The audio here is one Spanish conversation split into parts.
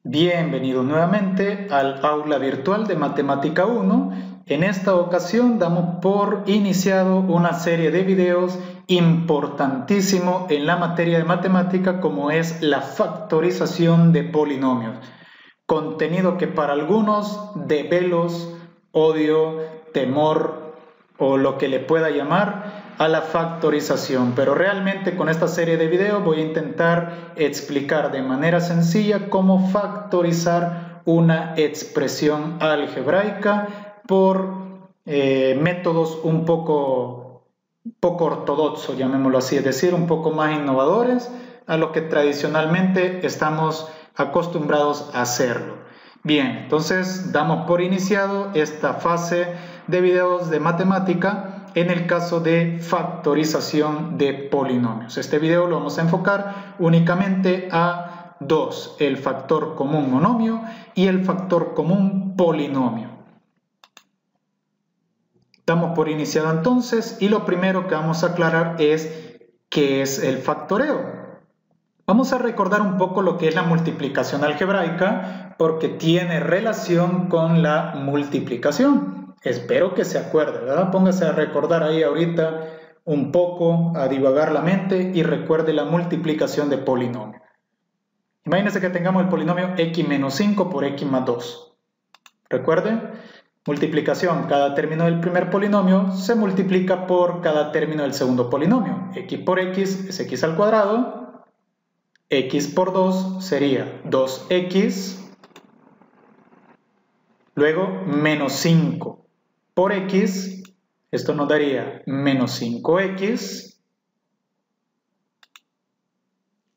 Bienvenido nuevamente al aula virtual de Matemática 1. En esta ocasión damos por iniciado una serie de videos importantísimo en la materia de matemática como es la factorización de polinomios. Contenido que para algunos de velos, odio, temor o lo que le pueda llamar a la factorización, pero realmente con esta serie de videos voy a intentar explicar de manera sencilla cómo factorizar una expresión algebraica por métodos un poco ortodoxos, llamémoslo así, es decir, un poco más innovadores a lo que tradicionalmente estamos acostumbrados a hacerlo. Bien, entonces damos por iniciado esta fase de videos de matemática en el caso de factorización de polinomios. Este video lo vamos a enfocar únicamente a dos, el factor común monomio y el factor común polinomio. Damos por iniciado entonces y lo primero que vamos a aclarar es ¿qué es el factoreo? Vamos a recordar un poco lo que es la multiplicación algebraica porque tiene relación con la multiplicación. Espero que se acuerde, ¿verdad? Póngase a recordar ahí ahorita un poco, a divagar la mente y recuerde la multiplicación de polinomio. Imagínense que tengamos el polinomio x menos 5 por x más 2. ¿Recuerden? Multiplicación, cada término del primer polinomio se multiplica por cada término del segundo polinomio. X por x es x al cuadrado. X por 2 sería 2x. Luego menos 5 por x, esto nos daría menos 5x.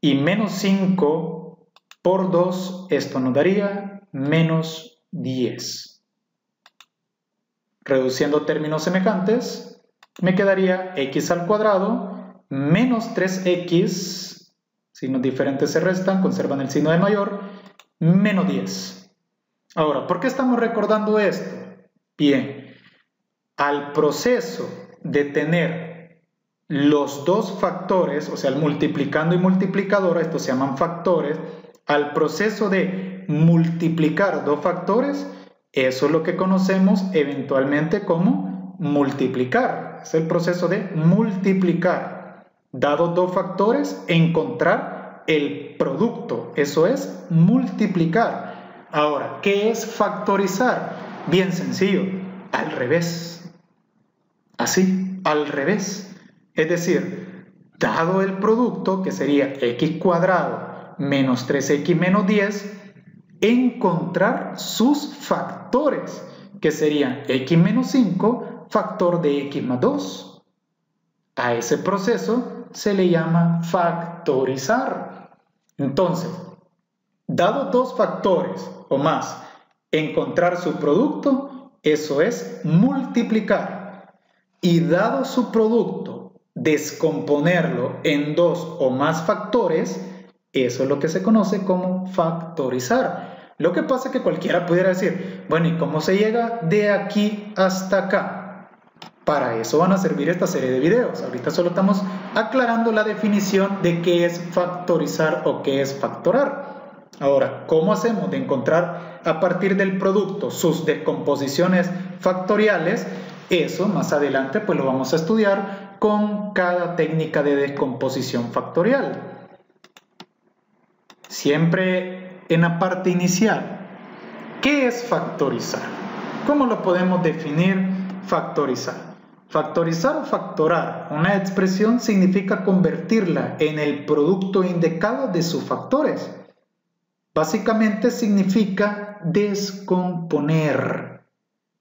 Y menos 5 por 2, esto nos daría menos 10. Reduciendo términos semejantes, me quedaría x al cuadrado menos 3x, signos diferentes se restan, conservan el signo de mayor, menos 10. Ahora, ¿por qué estamos recordando esto? Bien, al proceso de tener los dos factores, o sea, el multiplicando y multiplicador, estos se llaman factores, al proceso de multiplicar dos factores, eso es lo que conocemos eventualmente como multiplicar. Es el proceso de multiplicar. Dados dos factores, encontrar el producto. Eso es multiplicar. Ahora, ¿qué es factorizar? Bien sencillo, al revés. Así, al revés. Es decir, dado el producto, que sería x cuadrado menos 3x menos 10, encontrar sus factores, que serían x menos 5, factor de x más 2. A ese proceso se le llama factorizar. Entonces, dado dos factores o más, encontrar su producto, eso es multiplicar. Y dado su producto, descomponerlo en dos o más factores, eso es lo que se conoce como factorizar. Lo que pasa es que cualquiera pudiera decir, bueno, ¿y cómo se llega de aquí hasta acá? Para eso van a servir esta serie de videos. Ahorita solo estamos aclarando la definición de qué es factorizar o qué es factorar. Ahora, ¿cómo hacemos de encontrar a partir del producto sus descomposiciones factoriales? Eso más adelante pues lo vamos a estudiar con cada técnica de descomposición factorial. Siempre en la parte inicial, ¿qué es factorizar? ¿Cómo lo podemos definir factorizar? Factorizar o factorar una expresión significa convertirla en el producto indicado de sus factores. Básicamente significa descomponer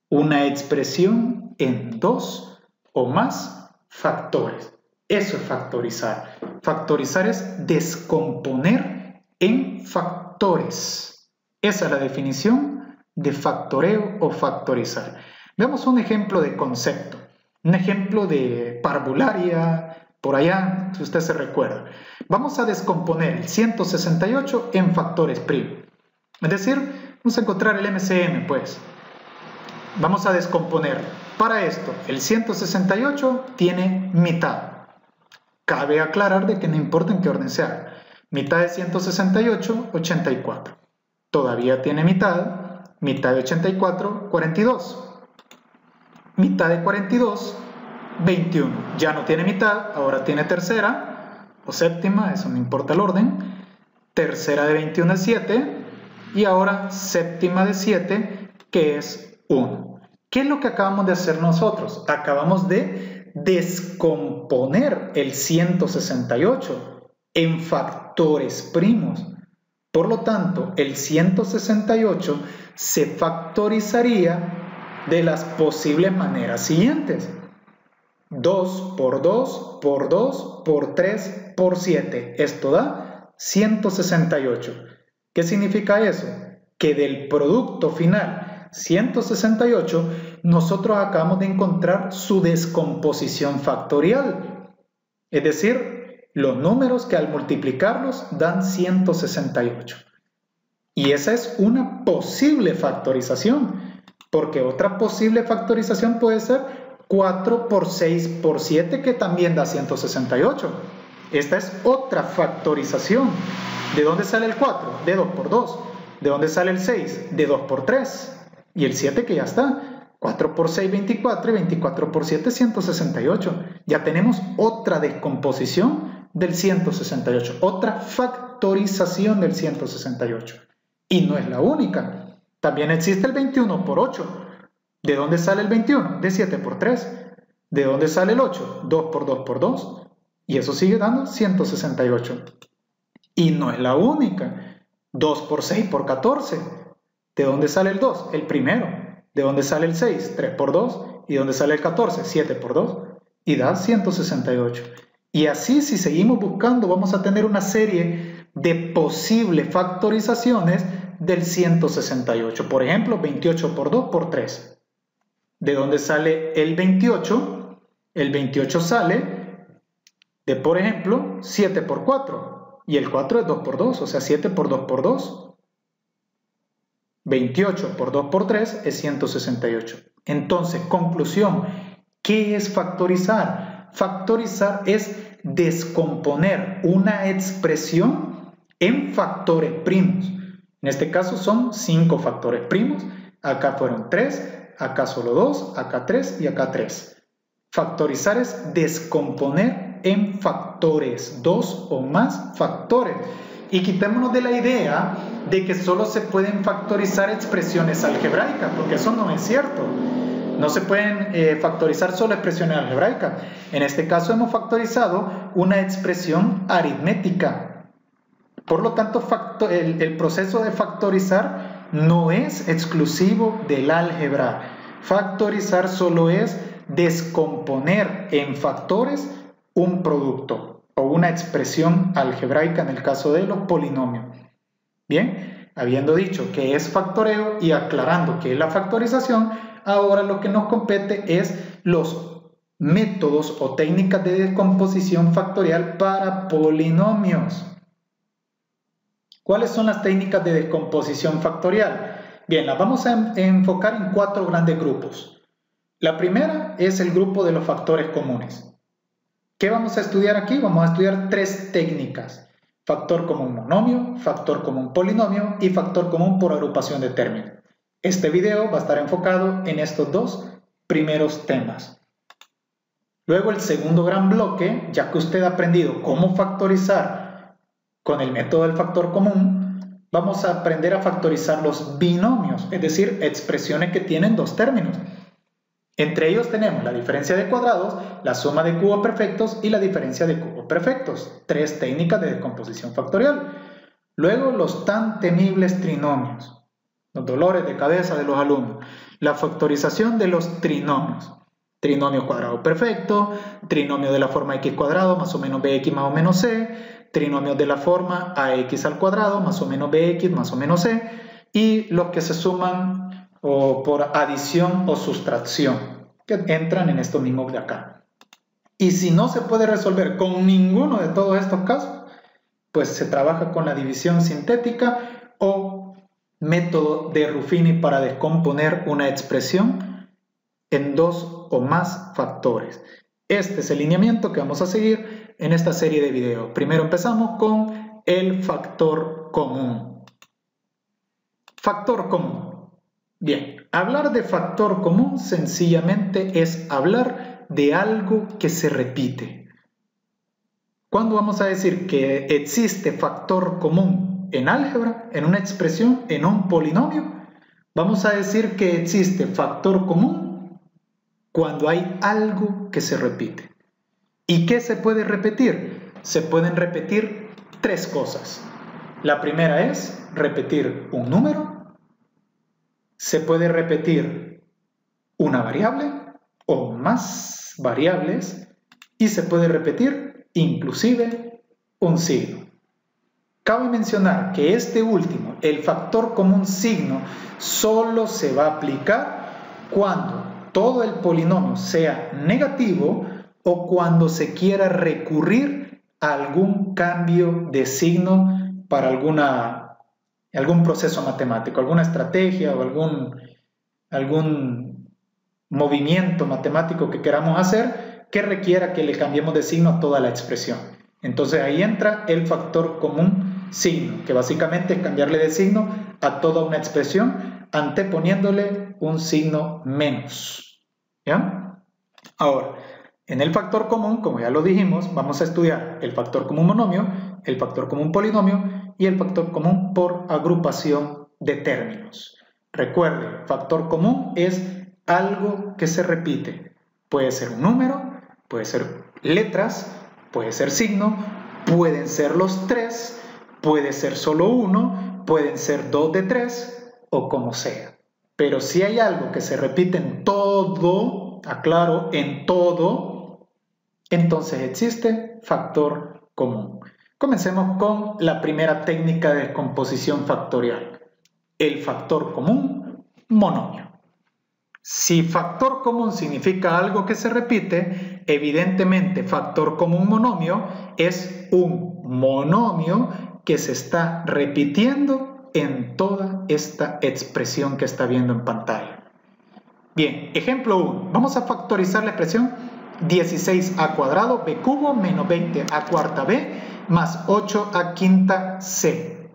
una expresión en dos o más factores. Eso es factorizar. Factorizar es descomponer en factores. Esa es la definición de factoreo o factorizar. Veamos un ejemplo de concepto. Un ejemplo de parvularia, por allá, si usted se recuerda. Vamos a descomponer el 168 en factores primos. Es decir, vamos a encontrar el MCM, pues. Vamos a descomponer. Para esto, el 168 tiene mitad. Cabe aclarar de que no importa en qué orden se haga. Mitad de 168, 84. todavía tiene mitad, mitad de 84, 42. Mitad de 42, 21. Ya no tiene mitad, ahora tiene tercera o séptima, eso no importa el orden. Tercera de 21 es 7 y ahora séptima de 7, que es 1. ¿Qué es lo que acabamos de hacer nosotros? Acabamos de descomponer el 168 en factores primos. Por lo tanto, el 168 se factorizaría de las posibles maneras siguientes: 2 por 2 por 2 por 3 por 7. Esto da 168. ¿Qué significa eso? Que del producto final 168 nosotros acabamos de encontrar su descomposición factorial. Es decir, los números que al multiplicarlos dan 168. Y esa es una posible factorización, porque otra posible factorización puede ser 4 por 6 por 7, que también da 168. Esta es otra factorización. ¿De dónde sale el 4? De 2 por 2. ¿De dónde sale el 6? De 2 por 3. Y el 7, que ya está. 4 por 6, 24, y 24 por 7, 168. Ya tenemos otra descomposición del 168. Otra factorización del 168. Y no es la única. También existe el 21 por 8. ¿De dónde sale el 21? De 7 por 3. ¿De dónde sale el 8? 2 por 2 por 2. Y eso sigue dando 168. Y no es la única. 2 por 6 por 14. ¿De dónde sale el 2? El primero. ¿De dónde sale el 6? 3 por 2. ¿Y de dónde sale el 14? 7 por 2. Y da 168. Y así, si seguimos buscando, vamos a tener una serie de posibles factorizaciones del 168. Por ejemplo, 28 por 2 por 3. ¿De dónde sale el 28? El 28 sale de, por ejemplo, 7 por 4. Y el 4 es 2 por 2, o sea, 7 por 2 por 2. 28 por 2 por 3 es 168. Entonces, conclusión, ¿qué es factorizar? Factorizar es descomponer una expresión en factores primos. En este caso son 5 factores primos. Acá fueron 3, acá solo 2, acá 3 y acá 3. Factorizar es descomponer en factores, 2 o más factores. Y quitémonos de la idea de que solo se pueden factorizar expresiones algebraicas, porque eso no es cierto. No se pueden factorizar solo expresiones algebraicas. En este caso hemos factorizado una expresión aritmética. Por lo tanto, el proceso de factorizar no es exclusivo del álgebra. Factorizar solo es descomponer en factores un producto o una expresión algebraica en el caso de los polinomios. Bien, habiendo dicho que es factoreo y aclarando qué es la factorización, ahora lo que nos compete es los métodos o técnicas de descomposición factorial para polinomios. ¿Cuáles son las técnicas de descomposición factorial? Bien, las vamos a enfocar en 4 grandes grupos. La primera es el grupo de los factores comunes. ¿Qué vamos a estudiar aquí? Vamos a estudiar 3 técnicas: factor común monomio, factor común polinomio y factor común por agrupación de términos. Este video va a estar enfocado en estos 2 primeros temas. Luego, el segundo gran bloque, ya que usted ha aprendido cómo factorizar con el método del factor común, vamos a aprender a factorizar los binomios, es decir, expresiones que tienen 2 términos. Entre ellos tenemos la diferencia de cuadrados, la suma de cubos perfectos y la diferencia de cubos perfectos. 3 técnicas de descomposición factorial. Luego, los tan temibles trinomios, los dolores de cabeza de los alumnos. La factorización de los trinomios. Trinomio cuadrado perfecto, trinomio de la forma x cuadrado más o menos bx más o menos c, trinomios de la forma ax al cuadrado más o menos bx más o menos c, y los que se suman por adición o sustracción, que entran en estos mismos de acá. Y si no se puede resolver con ninguno de todos estos casos, pues se trabaja con la división sintética o método de Ruffini para descomponer una expresión en 2 o más factores. Este es el lineamiento que vamos a seguir en esta serie de videos. Primero empezamos con el factor común. Factor común. Bien, hablar de factor común sencillamente es hablar de algo que se repite. ¿Cuándo vamos a decir que existe factor común en álgebra, en una expresión, en un polinomio? Vamos a decir que existe factor común cuando hay algo que se repite. ¿Y qué se puede repetir? Se pueden repetir tres cosas. La primera es repetir un número, se puede repetir una variable o más variables y se puede repetir inclusive un signo. Cabe mencionar que este último, el factor común signo, solo se va a aplicar cuando todo el polinomio sea negativo o cuando se quiera recurrir a algún cambio de signo para algún proceso matemático, alguna estrategia o algún movimiento matemático que queramos hacer que requiera que le cambiemos de signo a toda la expresión. Entonces ahí entra el factor común signo, que básicamente es cambiarle de signo a toda una expresión anteponiéndole un signo menos. ¿Ya? Ahora, en el factor común, como ya lo dijimos, vamos a estudiar el factor común monomio, el factor común polinomio y el factor común por agrupación de términos. Recuerde, factor común es algo que se repite. Puede ser un número, puede ser letras, puede ser signo, pueden ser los tres, puede ser solo uno, pueden ser dos de tres o como sea. Pero si hay algo que se repite en todo, aclaro, en todo, entonces existe factor común. Comencemos con la primera técnica de descomposición factorial, el factor común monomio. Si factor común significa algo que se repite, evidentemente factor común monomio es un monomio que se está repitiendo en toda esta expresión que está viendo en pantalla. Bien, ejemplo 1. Vamos a factorizar la expresión 16a cuadrado b cubo menos 20a cuarta b más 8a quinta c.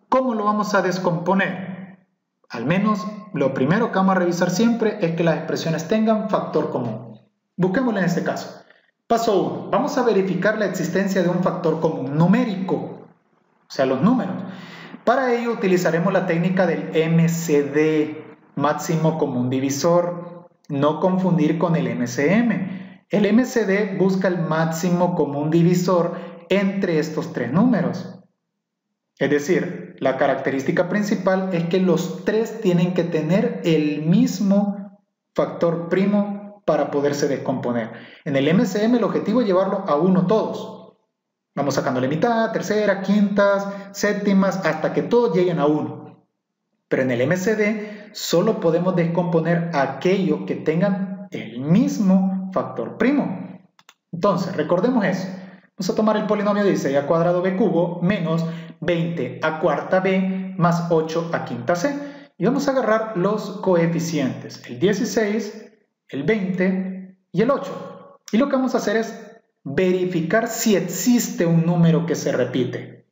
¿Cómo lo vamos a descomponer? Al menos lo primero que vamos a revisar siempre es que las expresiones tengan factor común. Busquémoslo en este caso. Paso 1. Vamos a verificar la existencia de un factor común numérico, o sea, los números. Para ello utilizaremos la técnica del MCD, máximo común divisor. No confundir con el MCM. El MCD busca el máximo común divisor entre estos tres números. Es decir, la característica principal es que los tres tienen que tener el mismo factor primo para poderse descomponer. En el MCM el objetivo es llevarlo a 1 todos. Vamos sacándole mitad, tercera, quintas, séptimas, hasta que todos lleguen a 1. Pero en el MCD solo podemos descomponer aquellos que tengan el mismo factor primo. Entonces, recordemos eso. Vamos a tomar el polinomio 16a cuadrado b cubo menos 20a cuarta b más 8a quinta c. Y vamos a agarrar los coeficientes, el 16, el 20 y el 8. Y lo que vamos a hacer es verificar si existe un número que se repite.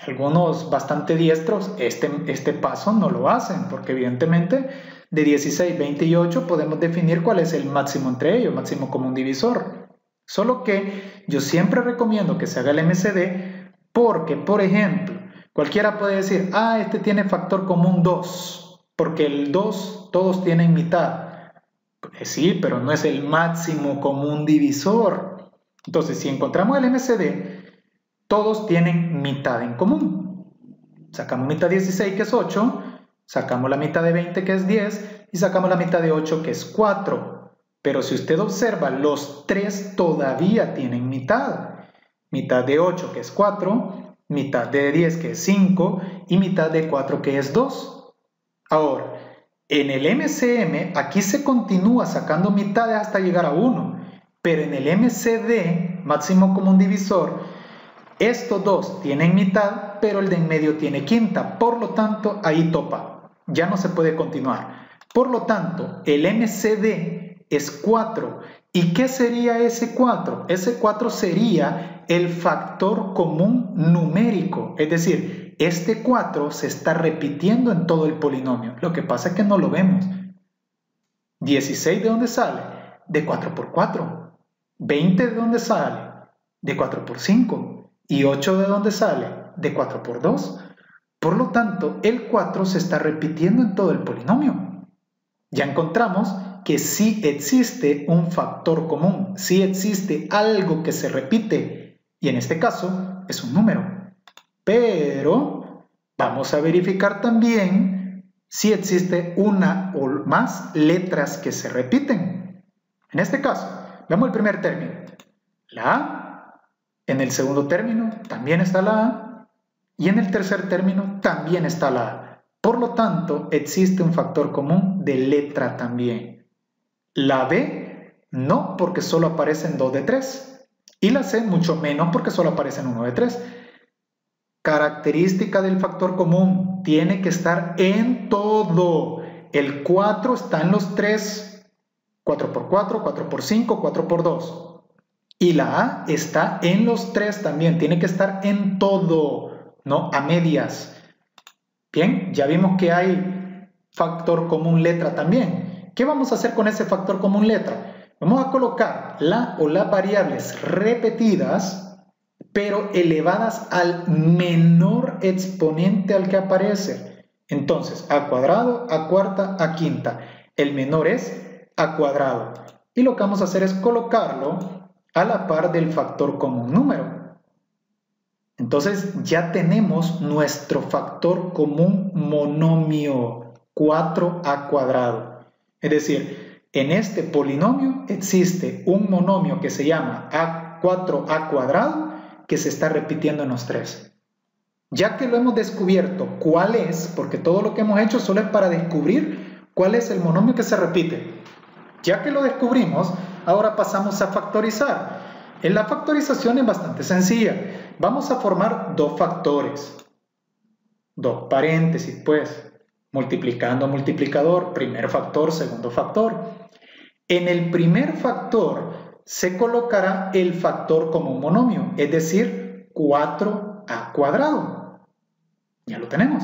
Algunos bastante diestros este paso no lo hacen, porque evidentemente de 16, 20 y 8 podemos definir cuál es el máximo entre ellos, máximo común divisor. Solo que yo siempre recomiendo que se haga el MCD porque, por ejemplo, cualquiera puede decir, este tiene factor común 2, porque el 2 todos tienen mitad. Pues sí, pero no es el máximo común divisor. Entonces, si encontramos el MCD, todos tienen mitad en común. Sacamos mitad de 16, que es 8, sacamos la mitad de 20, que es 10, y sacamos la mitad de 8, que es 4. Pero si usted observa, los tres todavía tienen mitad. Mitad de 8, que es 4, mitad de 10, que es 5, y mitad de 4, que es 2. Ahora, en el MCM, aquí se continúa sacando mitades hasta llegar a 1. Pero en el MCD, máximo común divisor, estos dos tienen mitad, pero el de en medio tiene quinta. Por lo tanto, ahí topa. Ya no se puede continuar. Por lo tanto, el MCD es 4. ¿Y qué sería ese 4? Ese 4 sería el factor común numérico, es decir, este 4 se está repitiendo en todo el polinomio. Lo que pasa es que no lo vemos. 16, ¿de dónde sale? De 4 por 4. 20, ¿de dónde sale? De 4 por 5. Y 8, ¿de dónde sale? De 4 por 2. Por lo tanto, el 4 se está repitiendo en todo el polinomio. Ya encontramos que sí existe un factor común, sí existe algo que se repite, y en este caso es un número. Pero vamos a verificar también si existe una o más letras que se repiten. En este caso, veamos el primer término, la A. En el segundo término también está la A, y en el tercer término también está la A. Por lo tanto, existe un factor común de letra también. La B no, porque solo aparecen 2 de 3. Y la C mucho menos, porque solo aparecen 1 de 3. Característica del factor común, tiene que estar en todo. El 4 está en los 3. 4 por 4, 4 por 5, 4 por 2. Y la A está en los 3 también, tiene que estar en todo, no a medias. Bien, ya vimos que hay factor común letra también. ¿Qué vamos a hacer con ese factor común letra? Vamos a colocar la o las variables repetidas, pero elevadas al menor exponente al que aparece. Entonces, a cuadrado, a cuarta, a quinta. El menor es a cuadrado. Y lo que vamos a hacer es colocarlo a la par del factor común número. Entonces, ya tenemos nuestro factor común monomio, 4a cuadrado. Es decir, en este polinomio existe un monomio que se llama 4a cuadrado que se está repitiendo en los 3. Ya que lo hemos descubierto cuál es, porque todo lo que hemos hecho solo es para descubrir cuál es el monomio que se repite. Ya que lo descubrimos, ahora pasamos a factorizar. En la factorización es bastante sencilla. Vamos a formar dos factores. Dos paréntesis, pues. Multiplicando multiplicador, primer factor, segundo factor. En el primer factor se colocará el factor como un monomio, es decir, 4a cuadrado. Ya lo tenemos.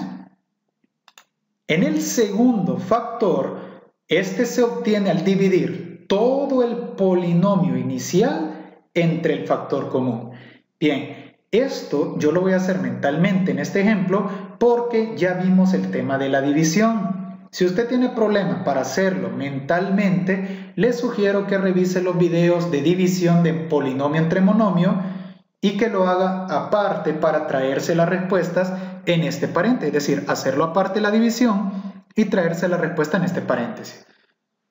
En el segundo factor, este se obtiene al dividir todo el polinomio inicial entre el factor común. Bien, esto yo lo voy a hacer mentalmente en este ejemplo porque ya vimos el tema de la división. Si usted tiene problemas para hacerlo mentalmente, le sugiero que revise los videos de división de polinomio entre monomio y que lo haga aparte para traerse las respuestas en este paréntesis, es decir, hacerlo aparte la división y traerse la respuesta en este paréntesis.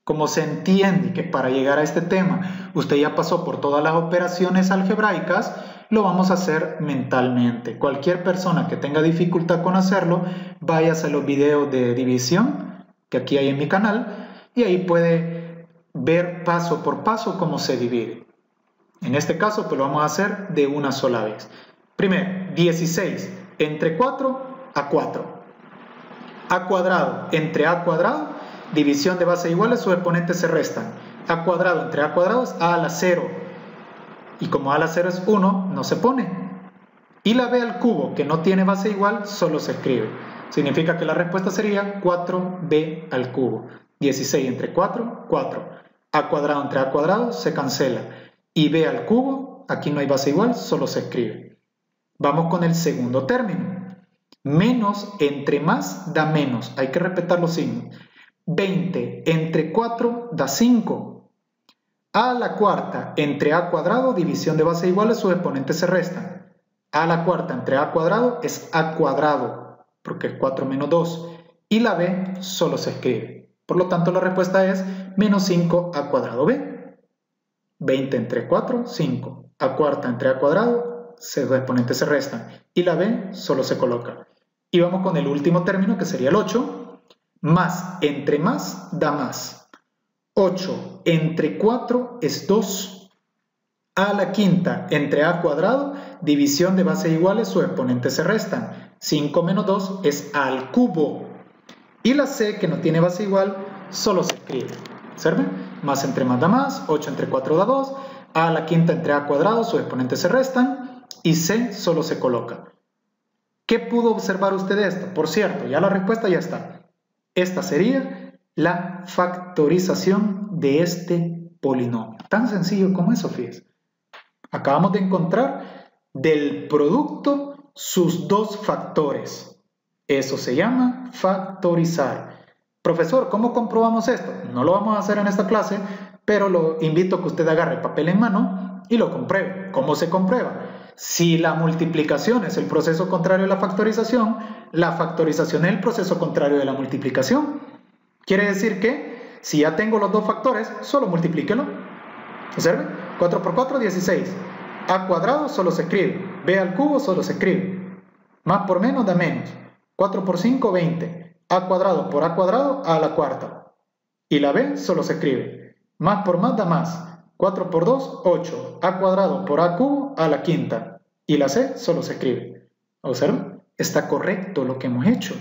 Como se entiende que para llegar a este tema usted ya pasó por todas las operaciones algebraicas, lo vamos a hacer mentalmente. Cualquier persona que tenga dificultad con hacerlo, váyase a los videos de división que aquí hay en mi canal y ahí puede ver paso por paso cómo se divide. En este caso, pues lo vamos a hacer de una sola vez. Primero, 16 entre 4 a 4. A cuadrado entre a cuadrado, división de bases iguales, sus exponentes se restan. A cuadrado entre a cuadrado es a a la 0. Y como a a la 0 es 1, no se pone. Y la b al cubo, que no tiene base igual, solo se escribe. Significa que la respuesta sería 4b al cubo. 16 entre 4, 4. A cuadrado entre a cuadrado se cancela. Y b al cubo, aquí no hay base igual, solo se escribe. Vamos con el segundo término. Menos entre más da menos. Hay que respetar los signos. 20 entre 4 da 5. A la cuarta entre a cuadrado, división de bases iguales, sus exponentes se restan. A la cuarta entre a cuadrado es a cuadrado, porque es 4 menos 2. Y la b solo se escribe. Por lo tanto, la respuesta es menos 5 a cuadrado b. 20 entre 4, 5. A cuarta entre a cuadrado, sus exponentes se restan. Y la b solo se coloca. Y vamos con el último término, que sería el 8. Más entre más da más. 8 entre 4 es 2. A la quinta entre a cuadrado, división de bases iguales, sus exponentes se restan. 5 menos 2 es a al cubo. Y la c, que no tiene base igual, solo se escribe. ¿Observen? Más entre más da más, 8 entre 4 da 2. A la quinta entre a cuadrado, sus exponentes se restan. Y c solo se coloca. ¿Qué pudo observar usted de esto? Por cierto, ya la respuesta ya está. Esta sería la factorización de este polinomio. Tan sencillo como eso, fíjese. Acabamos de encontrar del producto sus dos factores. Eso se llama factorizar. Profesor, ¿cómo comprobamos esto? No lo vamos a hacer en esta clase, pero lo invito a que usted agarre papel en mano y lo compruebe. ¿Cómo se comprueba? Si la multiplicación es el proceso contrario de la factorización es el proceso contrario de la multiplicación. Quiere decir que si ya tengo los dos factores, solo multiplíquelo. ¿Observe? 4 por 4, 16. A cuadrado solo se escribe. B al cubo solo se escribe. Más por menos da menos. 4 por 5, 20. A cuadrado por A cuadrado, A a la cuarta. Y la B solo se escribe. Más por más da más. 4 por 2, 8. A cuadrado por A cubo, A a la quinta. Y la C solo se escribe. ¿Observa? Está correcto lo que hemos hecho.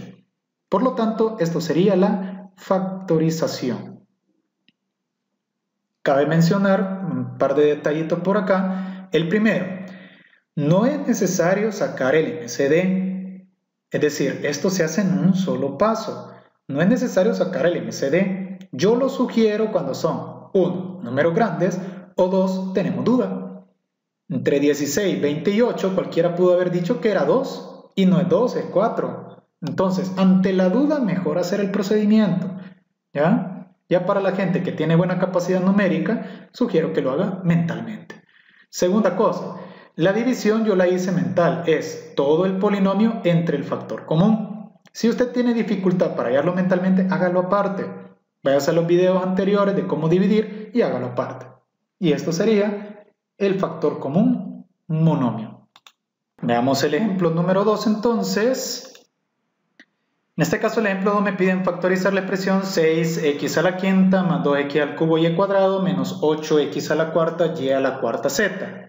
Por lo tanto, esto sería la factorización. Cabe mencionar un par de detallitos por acá. El primero, no es necesario sacar el MCD. Es decir, esto se hace en un solo paso. No es necesario sacar el MCD. Yo lo sugiero cuando son 1, números grandes, o 2, tenemos duda. Entre 16, 20 y 8, cualquiera pudo haber dicho que era 2, y no es 2, es 4. Entonces, ante la duda, mejor hacer el procedimiento. ¿Ya? Ya para la gente que tiene buena capacidad numérica, sugiero que lo haga mentalmente. Segunda cosa, la división yo la hice mental, es todo el polinomio entre el factor común. Si usted tiene dificultad para hallarlo mentalmente, hágalo aparte. Váyase a los videos anteriores de cómo dividir y hágalo aparte. Y esto sería el factor común monomio. Veamos el ejemplo número 2 entonces. En este caso el ejemplo 2 me piden factorizar la expresión 6x a la quinta más 2x al cubo y cuadrado menos 8x a la cuarta y a la cuarta z.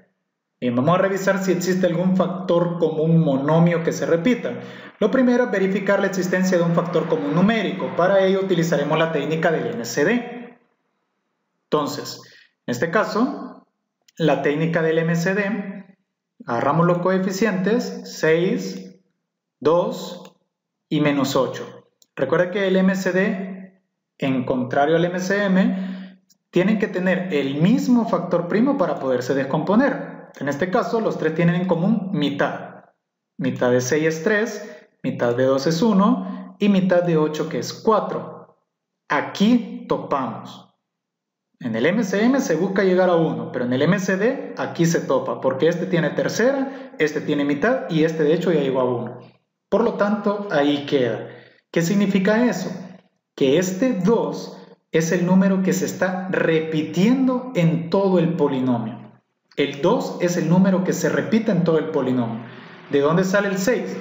Bien, vamos a revisar si existe algún factor común monomio que se repita. Lo primero es verificar la existencia de un factor común numérico. Para ello utilizaremos la técnica del MCD. Entonces, en este caso, la técnica del MCD, agarramos los coeficientes 6, 2 y menos 8. Recuerda que el MCD, en contrario al MCM, tienen que tener el mismo factor primo para poderse descomponer. En este caso, los tres tienen en común mitad. Mitad de 6 es 3, mitad de 2 es 1 y mitad de 8 que es 4. Aquí topamos. En el MCM se busca llegar a 1, pero en el MCD aquí se topa, porque este tiene tercera, este tiene mitad y este de hecho ya llegó a 1. Por lo tanto, ahí queda. ¿Qué significa eso? Que este 2 es el número que se está repitiendo en todo el polinomio. El 2 es el número que se repite en todo el polinomio. ¿De dónde sale el 6?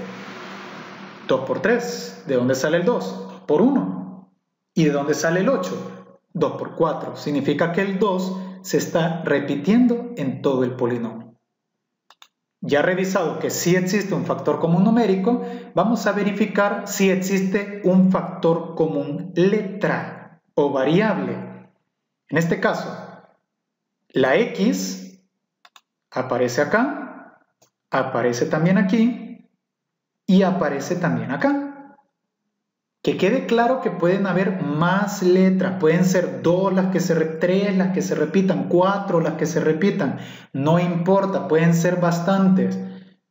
2 por 3. ¿De dónde sale el 2? Por 1. ¿Y de dónde sale el 8? 2 por 4. Significa que el 2 se está repitiendo en todo el polinomio. Ya revisado que sí existe un factor común numérico, vamos a verificar si existe un factor común letra o variable. En este caso, la X aparece acá, aparece también aquí y aparece también acá. Que quede claro que pueden haber más letras, pueden ser 2 las que se 3 las que se repitan, 4 las que se repitan, no importa, pueden ser bastantes.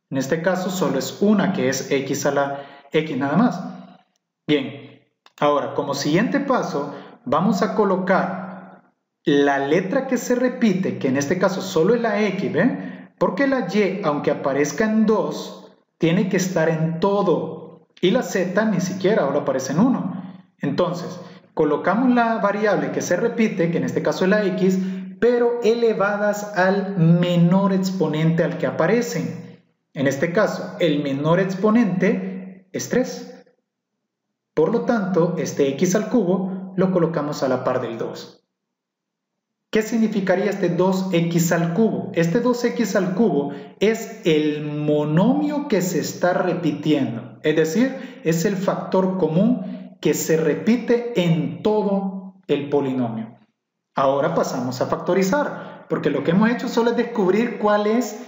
En este caso solo es una que es x a la x nada más. Bien, ahora como siguiente paso vamos a colocar la letra que se repite, que en este caso solo es la x, ¿ven? Porque la y, aunque aparezca en 2, tiene que estar en todo. Y la z ni siquiera ahora aparece en 1. Entonces, colocamos la variable que se repite, que en este caso es la x, pero elevadas al menor exponente al que aparecen. En este caso, el menor exponente es 3. Por lo tanto, este x al cubo lo colocamos a la par del 2. ¿Qué significaría este 2x al cubo? Este 2x al cubo es el monomio que se está repitiendo. Es decir, es el factor común que se repite en todo el polinomio. Ahora pasamos a factorizar, porque lo que hemos hecho solo es descubrir cuál es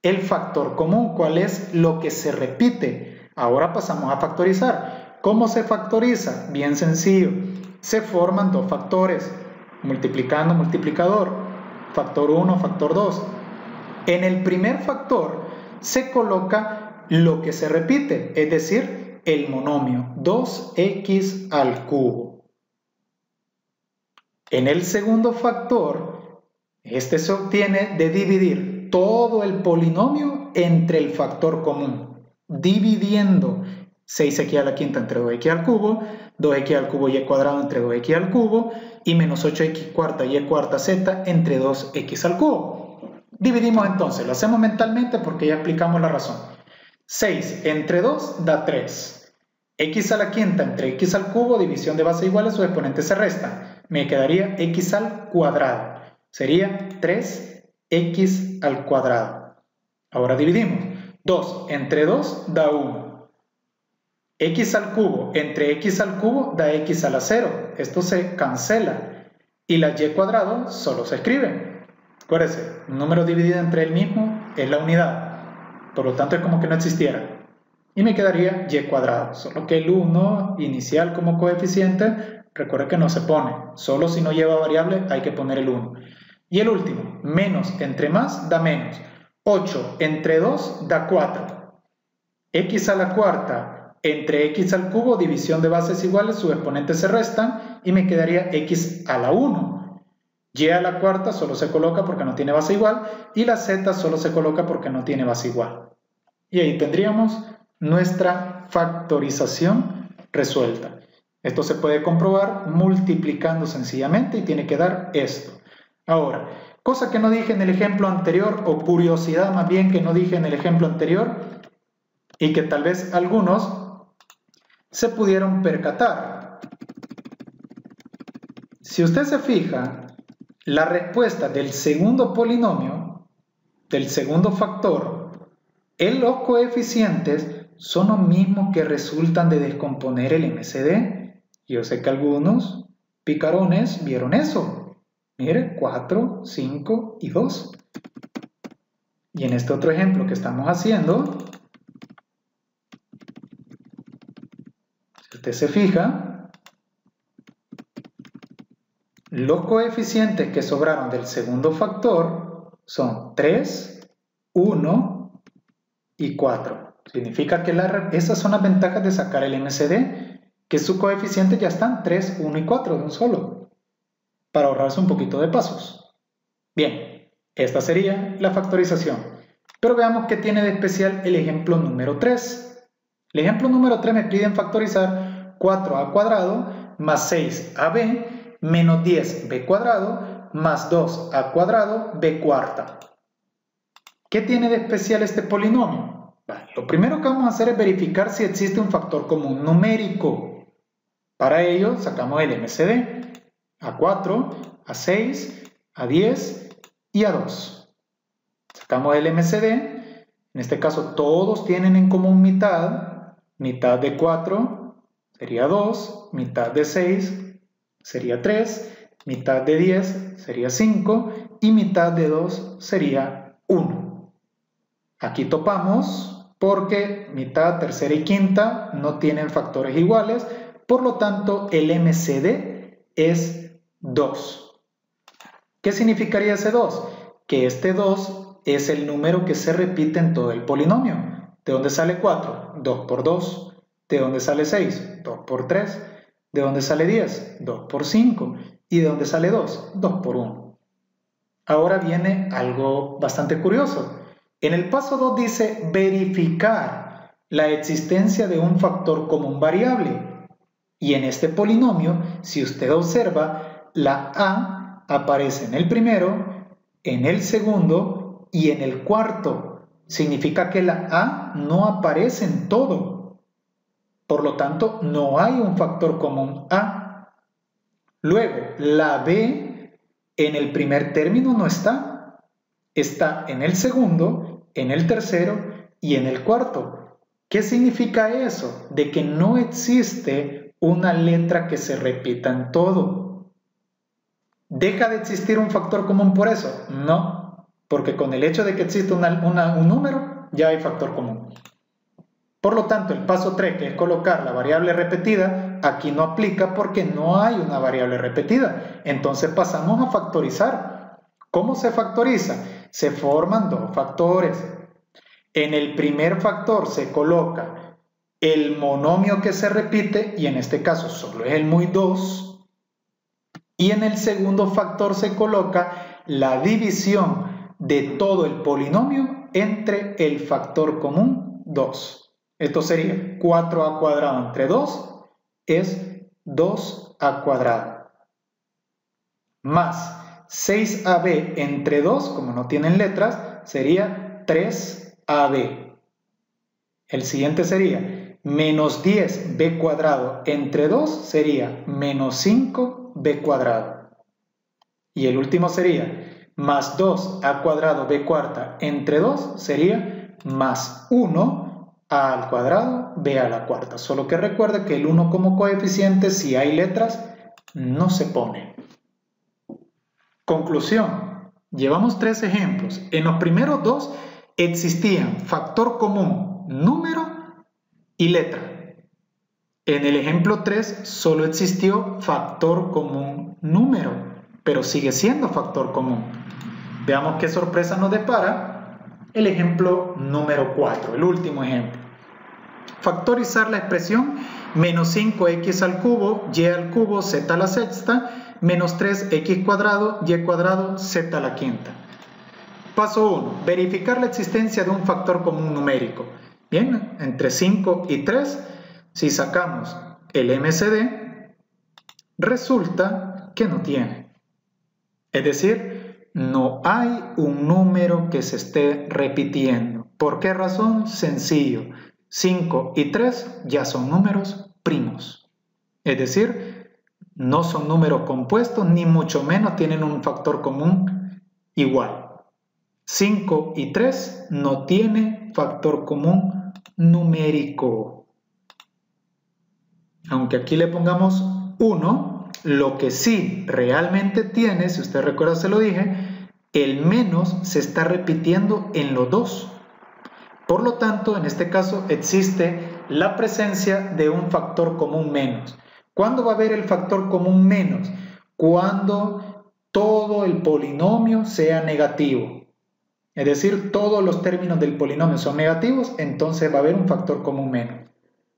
el factor común, cuál es lo que se repite. Ahora pasamos a factorizar. ¿Cómo se factoriza? Bien sencillo. Se forman dos factores, multiplicando, multiplicador, factor 1, factor 2. En el primer factor se coloca lo que se repite, es decir, el monomio, 2x al cubo. En el segundo factor, este se obtiene de dividir todo el polinomio entre el factor común, dividiendo 6x a la quinta entre 2x al cubo, 2x al cubo y cuadrado entre 2x al cubo y menos 8x cuarta y cuarta z entre 2x al cubo. Dividimos entonces, lo hacemos mentalmente porque ya explicamos la razón. 6 entre 2 da 3. X a la quinta entre x al cubo, división de bases iguales, sus exponentes se restan. Me quedaría x al cuadrado. Sería 3x al cuadrado. Ahora dividimos. 2 entre 2 da 1. X al cubo entre x al cubo da x a la 0. Esto se cancela. Y la y cuadrado solo se escribe. Acuérdense, un número dividido entre el mismo es la unidad. Por lo tanto es como que no existiera. Y me quedaría y cuadrado. Solo que el 1 inicial como coeficiente, recuerda que no se pone. Solo si no lleva variable hay que poner el 1. Y el último, menos entre más da menos. 8 entre 2 da 4. X a la cuarta entre x al cubo, división de bases iguales, sus exponentes se restan y me quedaría x a la 1. Y a la cuarta solo se coloca porque no tiene base igual y la z solo se coloca porque no tiene base igual. Y ahí tendríamos nuestra factorización resuelta. Esto se puede comprobar multiplicando sencillamente y tiene que dar esto. Ahora, cosa que no dije en el ejemplo anterior, o curiosidad más bien que no dije en el ejemplo anterior, y que tal vez algunos se pudieron percatar. Si usted se fija, la respuesta del segundo polinomio, del segundo factor, en los coeficientes son los mismos que resultan de descomponer el MCD. Yo sé que algunos picarones vieron eso. Mire, 4, 5 y 2. Y en este otro ejemplo que estamos haciendo, si usted se fija, los coeficientes que sobraron del segundo factor son 3, 1 y 4. Significa que esas son las ventajas de sacar el MCD, que sus coeficientes ya están 3, 1 y 4 de un solo, para ahorrarse un poquito de pasos. Bien, esta sería la factorización. Pero veamos qué tiene de especial el ejemplo número 3. El ejemplo número 3 me piden factorizar 4a cuadrado más 6ab menos 10b cuadrado más 2a cuadrado b cuarta. ¿Qué tiene de especial este polinomio? Vale, lo primero que vamos a hacer es verificar si existe un factor común numérico. Para ello sacamos el MCD. A4, A6, A10 y A2. Sacamos el MCD. En este caso todos tienen en común mitad. Mitad de 4 sería 2, mitad de 6 sería 3, mitad de 10 sería 5 y mitad de 2 sería 1. Aquí topamos porque mitad, tercera y quinta no tienen factores iguales, por lo tanto el MCD es 2. ¿Qué significaría ese 2? Que este 2 es el número que se repite en todo el polinomio. ¿De dónde sale 4? 2 por 2. ¿De dónde sale 6? 2 por 3. ¿De dónde sale 10? 2 por 5. ¿Y de dónde sale 2? 2 por 1. Ahora viene algo bastante curioso. En el paso 2 dice verificar la existencia de un factor común variable. Y en este polinomio, si usted observa, la A aparece en el primero, en el segundo y en el cuarto. Significa que la A no aparece en todo. Por lo tanto, no hay un factor común A. Luego, la B en el primer término no está. Está en el segundo, en el tercero y en el cuarto. ¿Qué significa eso? De que no existe una letra que se repita en todo. ¿Deja de existir un factor común por eso? No, porque con el hecho de que existe un número, ya hay factor común. Por lo tanto, el paso 3, que es colocar la variable repetida, aquí no aplica porque no hay una variable repetida. Entonces pasamos a factorizar. ¿Cómo se factoriza? Se forman dos factores. En el primer factor se coloca el monomio que se repite, y en este caso solo es el muy 2. Y en el segundo factor se coloca la división de todo el polinomio entre el factor común 2. Esto sería 4a cuadrado entre 2 es 2a cuadrado. Más 6ab entre 2, como no tienen letras, sería 3ab. El siguiente sería menos 10b cuadrado entre 2 sería menos 5b cuadrado. Y el último sería más 2a cuadrado b cuarta entre 2 sería más 1 a al cuadrado b a la cuarta. Solo que recuerde que el 1 como coeficiente, si hay letras, no se pone. Conclusión. Llevamos 3 ejemplos. En los primeros 2 existían factor común, número y letra. En el ejemplo 3 solo existió factor común, número, pero sigue siendo factor común. Veamos qué sorpresa nos depara el ejemplo número 4, el último ejemplo. Factorizar la expresión menos 5x al cubo, y al cubo, z a la sexta, menos 3x cuadrado, y cuadrado, z a la quinta. Paso 1. Verificar la existencia de un factor común numérico. Bien, entre 5 y 3, si sacamos el MCD, resulta que no tiene. Es decir, no hay un número que se esté repitiendo. ¿Por qué razón? Sencillo. 5 y 3 ya son números primos. Es decir, no son números compuestos, ni mucho menos tienen un factor común igual. 5 y 3 no tienen factor común numérico. Aunque aquí le pongamos 1, lo que sí realmente tiene, si usted recuerda se lo dije, el menos se está repitiendo en los dos. Por lo tanto, en este caso existe la presencia de un factor común menos. ¿Cuándo va a haber el factor común menos? Cuando todo el polinomio sea negativo. Es decir, todos los términos del polinomio son negativos, entonces va a haber un factor común menos.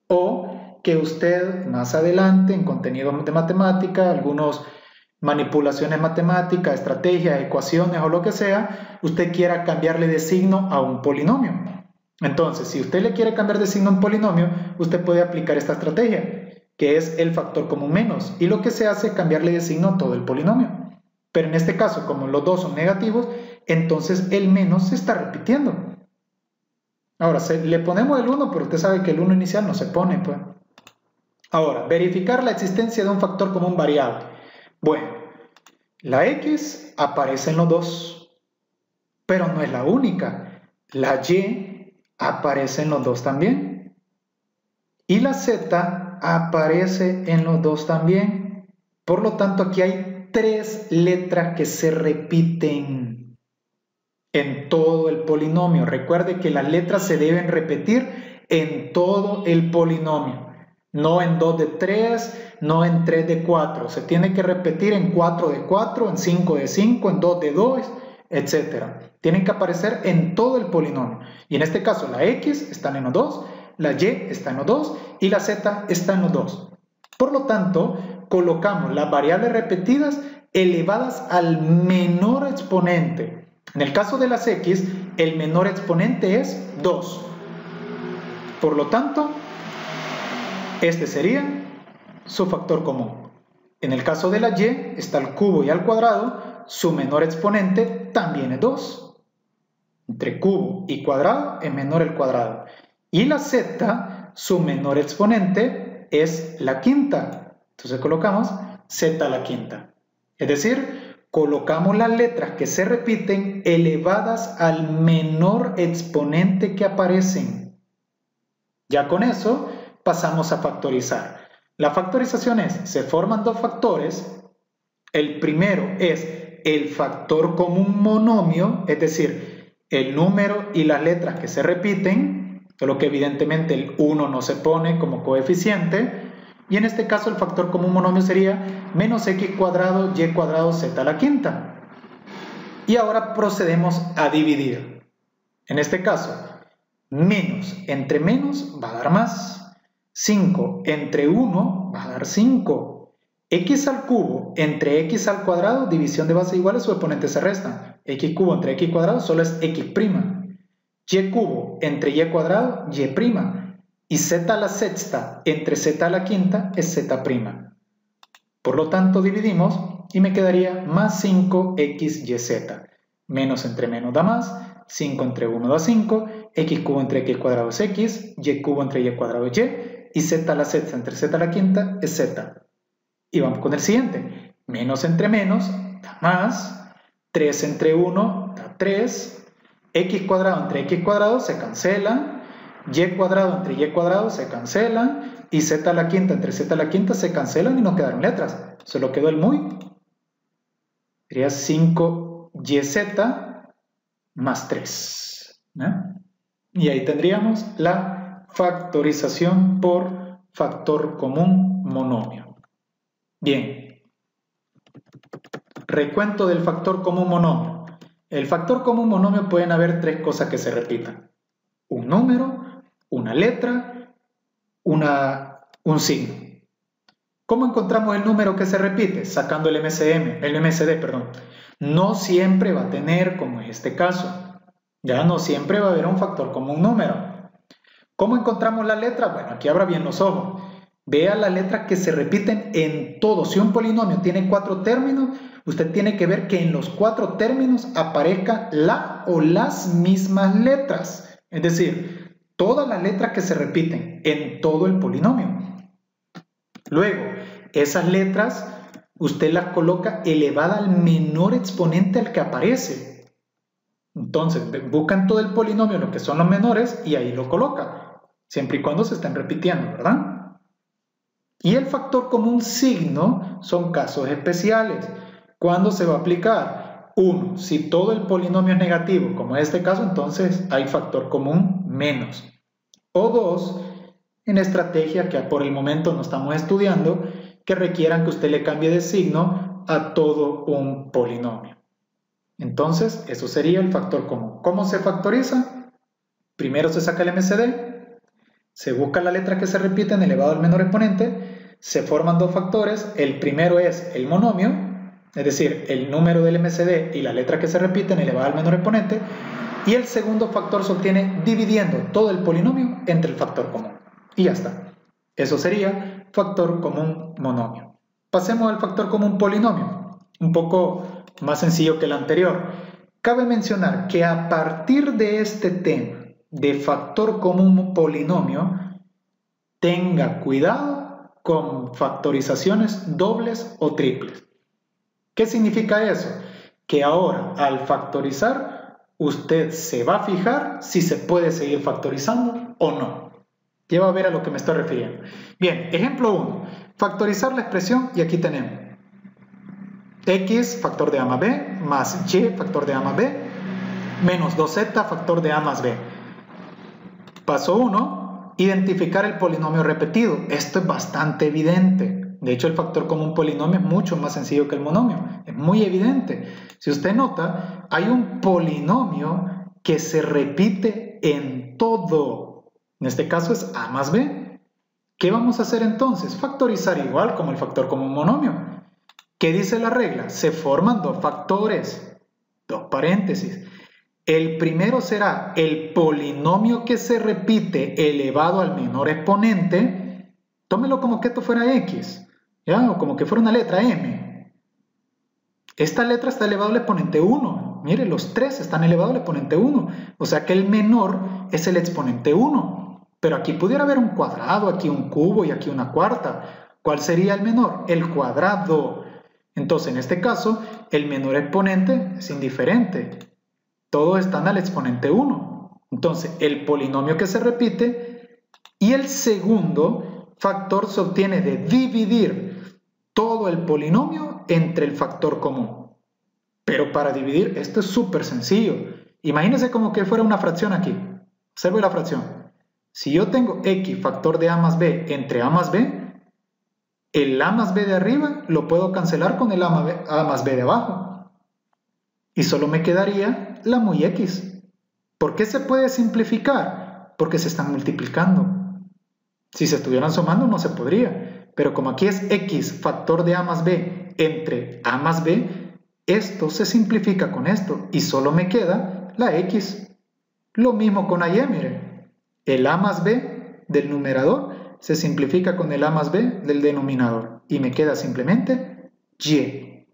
O que usted más adelante en contenido de matemática, algunas manipulaciones matemáticas, estrategias, ecuaciones o lo que sea, usted quiera cambiarle de signo a un polinomio. Entonces, si usted le quiere cambiar de signo a un polinomio, usted puede aplicar esta estrategia, que es el factor común menos, y lo que se hace es cambiarle de signo a todo el polinomio. Pero en este caso, como los dos son negativos, entonces el menos se está repitiendo. Ahora, le ponemos el 1, pero usted sabe que el 1 inicial no se pone, pues. Ahora, verificar la existencia de un factor común variable. Bueno, la X aparece en los dos, pero no es la única. La Y aparece en los dos también. Y la Z aparece en los dos también. Por lo tanto, aquí hay 3 letras que se repiten en todo el polinomio. Recuerde que las letras se deben repetir en todo el polinomio. No en 2 de 3, no en 3 de 4. Se tiene que repetir en 4 de 4, en 5 de 5, en 2 de 2, etc. Tienen que aparecer en todo el polinomio. Y en este caso la X está en los dos, la Y está en los dos y la Z está en los dos. Por lo tanto, colocamos las variables repetidas elevadas al menor exponente. En el caso de las X, el menor exponente es 2. Por lo tanto, este sería su factor común. En el caso de la Y, está al cubo y al cuadrado, su menor exponente también es 2. Entre cubo y cuadrado es menor el cuadrado. Y la Z, su menor exponente es la quinta. Entonces colocamos Z a la quinta. Es decir, colocamos las letras que se repiten elevadas al menor exponente que aparecen. Ya con eso pasamos a factorizar. La factorización es, se forman dos factores. El primero es el factor común monomio, es decir, el número y las letras que se repiten. solo que evidentemente el 1 no se pone como coeficiente, y en este caso el factor común monomio sería menos x cuadrado y cuadrado z a la quinta. Y ahora procedemos a dividir. En este caso, menos entre menos va a dar más. 5 entre 1 va a dar 5. X al cubo entre x al cuadrado, división de bases iguales, sus exponentes se restan. X cubo entre x cuadrado solo es x'. Y cubo entre y cuadrado, y'. Y z a la sexta entre z a la quinta es z'. Por lo tanto, dividimos y me quedaría más 5xyz. Menos entre menos da más, 5 entre 1 da 5, x cubo entre x cuadrado es x, y cubo entre y cuadrado es y z a la sexta entre z a la quinta es z. Y vamos con el siguiente. Menos entre menos da más, 3 entre 1 da 3, x cuadrado entre x cuadrado se cancela, y cuadrado entre y cuadrado se cancelan, y z a la quinta entre z a la quinta se cancelan y nos quedaron letras. Solo quedó el muy. Sería 5yz más 3. Y ahí tendríamos la factorización por factor común monomio. Bien. Recuento del factor común monomio. El factor común monomio pueden haber tres cosas que se repitan. Un número, una letra, un signo. ¿Cómo encontramos el número que se repite? Sacando el MCD. No siempre va a tener, como en este caso, ya no siempre va a haber un factor común número. ¿Cómo encontramos la letra? Bueno, aquí abra bien los ojos. Vea las letras que se repiten en todo. Si un polinomio tiene 4 términos, usted tiene que ver que en los 4 términos aparezcan la o las mismas letras. Es decir, todas las letras que se repiten en todo el polinomio. Luego, esas letras usted las coloca elevada al menor exponente al que aparece. Entonces, buscan todo el polinomio lo que son los menores y ahí lo coloca, siempre y cuando se estén repitiendo, ¿verdad? Y el factor común signo son casos especiales. ¿Cuándo se va a aplicar? 1. Si todo el polinomio es negativo, como en este caso, entonces hay factor común menos. O 2. En estrategias que por el momento no estamos estudiando, que requieran que usted le cambie de signo a todo un polinomio. Entonces, eso sería el factor común. ¿Cómo se factoriza? Primero se saca el MCD, se busca la letra que se repite en elevado al menor exponente, se forman dos factores, el primero es el monomio, es decir, el número del MCD y la letra que se repite en elevado al menor exponente, y el segundo factor se obtiene dividiendo todo el polinomio entre el factor común. Y ya está. Eso sería factor común monomio. Pasemos al factor común polinomio. Un poco más sencillo que el anterior. Cabe mencionar que a partir de este tema de factor común polinomio, tenga cuidado con factorizaciones dobles o triples. ¿Qué significa eso? Que ahora al factorizar, usted se va a fijar si se puede seguir factorizando o no. Ya va a ver a lo que me estoy refiriendo. Bien, ejemplo 1. Factorizar la expresión y aquí tenemos x factor de a más b más y factor de a más b menos 2z factor de a más b. Paso 1. Identificar el polinomio repetido. Esto es bastante evidente. De hecho, el factor común polinomio es mucho más sencillo que el monomio. Es muy evidente. Si usted nota, hay un polinomio que se repite en todo. En este caso es a más b. ¿Qué vamos a hacer entonces? Factorizar igual como el factor común monomio. ¿Qué dice la regla? Se forman dos factores, dos paréntesis. El primero será el polinomio que se repite elevado al menor exponente. Tómelo como que esto fuera x, ¿ya? O como que fuera una letra m. Esta letra está elevado al exponente 1. Mire, los tres están elevados al exponente 1. O sea que el menor es el exponente 1. Pero aquí pudiera haber un cuadrado, aquí un cubo y aquí una cuarta. ¿Cuál sería el menor? El cuadrado. Entonces, en este caso, el menor exponente es indiferente. Todos están al exponente 1. Entonces, el polinomio que se repite y el segundo factor se obtiene de dividir todo el polinomio entre el factor común. Pero para dividir, esto es súper sencillo. Imagínense como que fuera una fracción aquí. Observe la fracción. Si yo tengo x factor de a más b entre a más b, el a más b de arriba lo puedo cancelar con el a más b de abajo. Y solo me quedaría la muy x. ¿Por qué se puede simplificar? Porque se están multiplicando. Si se estuvieran sumando no se podría. Pero como aquí es x factor de a más b entre a más b, esto se simplifica con esto y solo me queda la x. Lo mismo con a y, miren. El a más b del numerador se simplifica con el a más b del denominador y me queda simplemente y.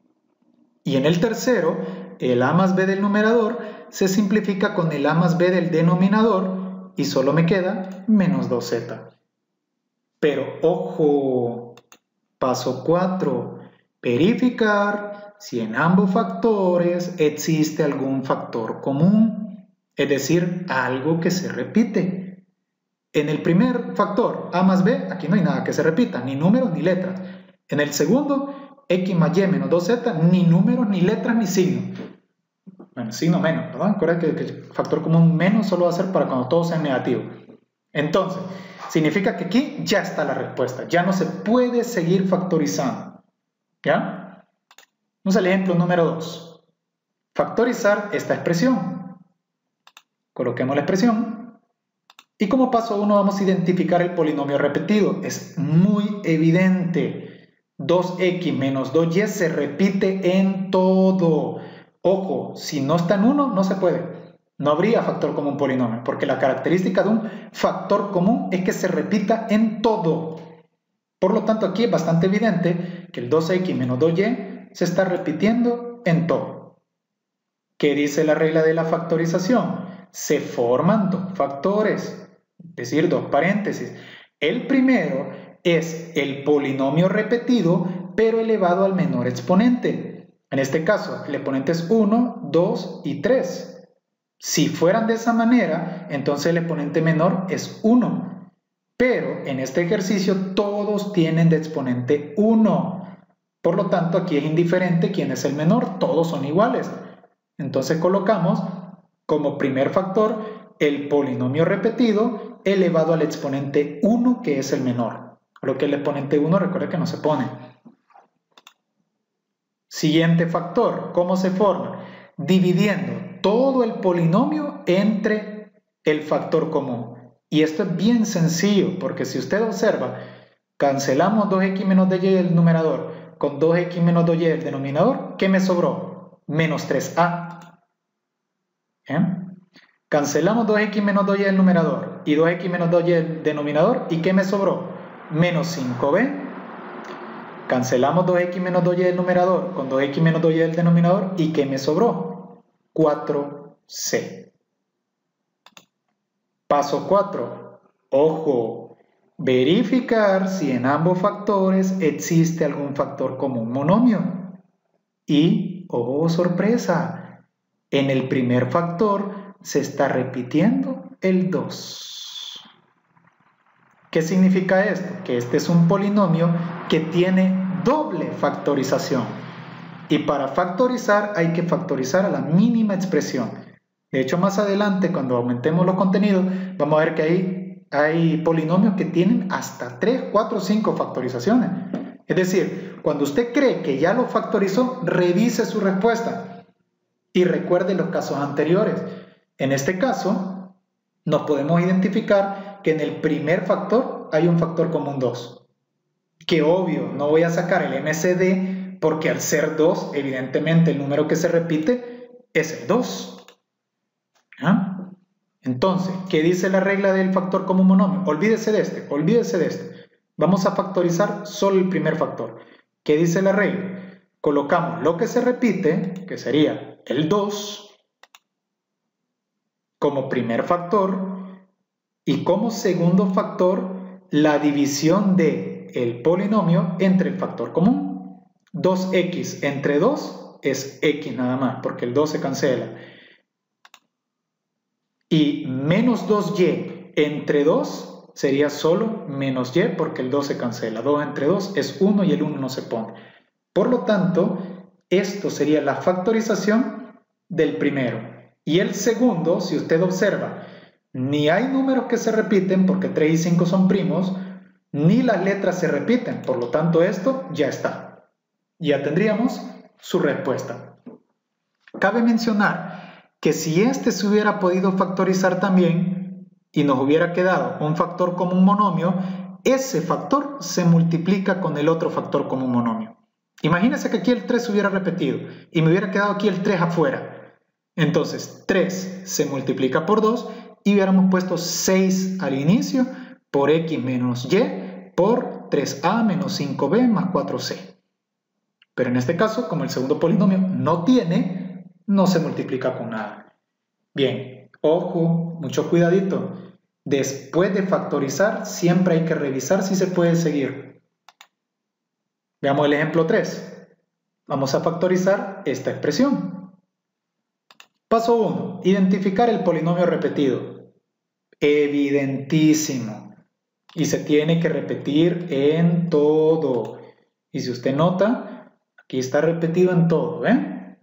Y en el tercero, el a más b del numerador se simplifica con el a más b del denominador y solo me queda menos 2z. Pero ojo, paso 4, verificar si en ambos factores existe algún factor común, es decir, algo que se repite. En el primer factor, a más b, aquí no hay nada que se repita, ni números ni letras. En el segundo, x más y menos 2z, ni números, ni letras, ni signo. Bueno, signo menos, ¿verdad? Recuerda que el factor común menos solo va a ser para cuando todo sea negativo. Entonces, significa que aquí ya está la respuesta, ya no se puede seguir factorizando. ¿Ya? Vamos al ejemplo número 2. Factorizar esta expresión. Coloquemos la expresión. Y como paso 1 vamos a identificar el polinomio repetido. Es muy evidente. 2x menos 2y se repite en todo. Ojo, si no está en 1 no se puede. No habría factor común polinomio, porque la característica de un factor común es que se repita en todo. Por lo tanto, aquí es bastante evidente que el 2x menos 2y se está repitiendo en todo. ¿Qué dice la regla de la factorización? Se forman dos factores. Es decir, dos paréntesis. El primero es el polinomio repetido, pero elevado al menor exponente. En este caso, el exponente es 1, 2 y 3. Si fueran de esa manera, entonces el exponente menor es 1. Pero en este ejercicio todos tienen de exponente 1. Por lo tanto, aquí es indiferente quién es el menor, todos son iguales. Entonces colocamos como primer factor el polinomio repetido elevado al exponente 1, que es el menor. Lo que el exponente 1, recuerde que no se pone. Siguiente factor, ¿cómo se forma? Dividiendo todo el polinomio entre el factor común. Y esto es bien sencillo, porque si usted observa, cancelamos 2x menos 2y del numerador con 2x menos 2y del denominador, ¿qué me sobró? Menos 3a. ¿Bien? Cancelamos 2x menos 2y del numerador y 2x menos 2y del denominador, ¿y qué me sobró? Menos 5b. Cancelamos 2x menos 2y del numerador con 2x menos 2y del denominador, ¿y qué me sobró? 4c. Paso 4. Ojo, verificar si en ambos factores existe algún factor común monomio. Y, oh sorpresa, en el primer factor se está repitiendo el 2. ¿Qué significa esto? Que este es un polinomio que tiene doble factorización. Y para factorizar hay que factorizar a la mínima expresión. De hecho, más adelante, cuando aumentemos los contenidos, vamos a ver que hay polinomios que tienen hasta 3, 4, 5 factorizaciones. Es decir, cuando usted cree que ya lo factorizó, revise su respuesta y recuerde los casos anteriores. En este caso, nos podemos identificar que en el primer factor hay un factor común 2. Que obvio, no voy a sacar el MCD porque al ser 2, evidentemente el número que se repite es el 2. ¿Ah? Entonces, ¿qué dice la regla del factor común monomio? Olvídese de este, olvídese de este. Vamos a factorizar solo el primer factor. ¿Qué dice la regla? Colocamos lo que se repite, que sería el 2, como primer factor, y como segundo factor la división del polinomio entre el factor común. 2x entre 2 es x nada más, porque el 2 se cancela. Y menos 2y entre 2 sería solo menos y, porque el 2 se cancela. 2 entre 2 es 1 y el 1 no se pone. Por lo tanto, esto sería la factorización del primero. Y el segundo, si usted observa, Ni hay números que se repiten porque 3 y 5 son primos, ni las letras se repiten, por lo tanto esto ya está. Ya tendríamos su respuesta. Cabe mencionar que si este se hubiera podido factorizar también y nos hubiera quedado un factor como un monomio, ese factor se multiplica con el otro factor como un monomio. Imagínense que aquí el 3 se hubiera repetido y me hubiera quedado aquí el 3 afuera. Entonces 3 se multiplica por 2 y hubiéramos puesto 6 al inicio por x menos y por 3a menos 5b más 4c. Pero en este caso, como el segundo polinomio no se multiplica con nada. Bien, ojo, mucho cuidadito. Después de factorizar, siempre hay que revisar si se puede seguir. Veamos el ejemplo 3. Vamos a factorizar esta expresión. Paso 1. Identificar el polinomio repetido. Evidentísimo. Y se tiene que repetir en todo. Y si usted nota, aquí está repetido en todo, ¿ven?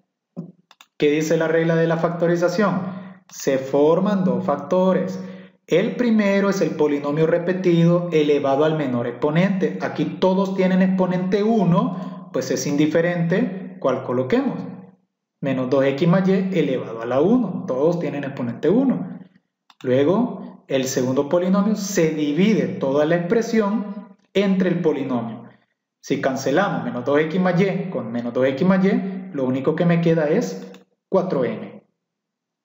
¿Qué dice la regla de la factorización? Se forman dos factores. El primero es el polinomio repetido elevado al menor exponente. Aquí todos tienen exponente 1, pues es indiferente cuál coloquemos. Menos 2x más y elevado a la 1. Todos tienen exponente 1. Luego, el segundo polinomio se divide toda la expresión entre el polinomio. Si cancelamos menos 2x más y con menos 2x más y, lo único que me queda es 4m.